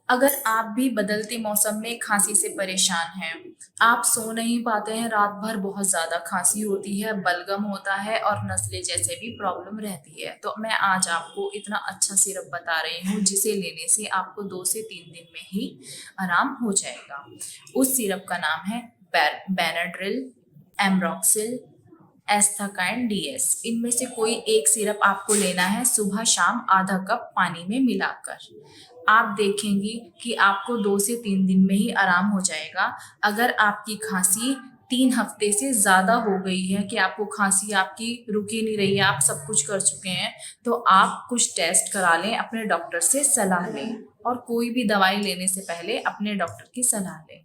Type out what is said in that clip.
अगर आप भी बदलते मौसम में खांसी से परेशान हैं, आप सो नहीं पाते हैं, रात भर बहुत ज़्यादा खांसी होती है, बलगम होता है और नज़ले जैसे भी प्रॉब्लम रहती है, तो मैं आज आपको इतना अच्छा सिरप बता रही हूँ, जिसे लेने से आपको 2 से 3 दिन में ही आराम हो जाएगा। उस सिरप का नाम है बेनाड्रिल, एम्ब्रोक्सिल, एस्थाकाइन डीएस। इनमें से कोई एक सिरप आपको लेना है सुबह शाम आधा कप पानी में मिलाकर। आप देखेंगी कि आपको 2 से 3 दिन में ही आराम हो जाएगा। अगर आपकी खांसी 3 हफ्ते से ज़्यादा हो गई है कि आपको खांसी आपकी रुक ही नहीं रही है, आप सब कुछ कर चुके हैं, तो आप कुछ टेस्ट करा लें, अपने डॉक्टर से सलाह लें और कोई भी दवाई लेने से पहले अपने डॉक्टर की सलाह लें।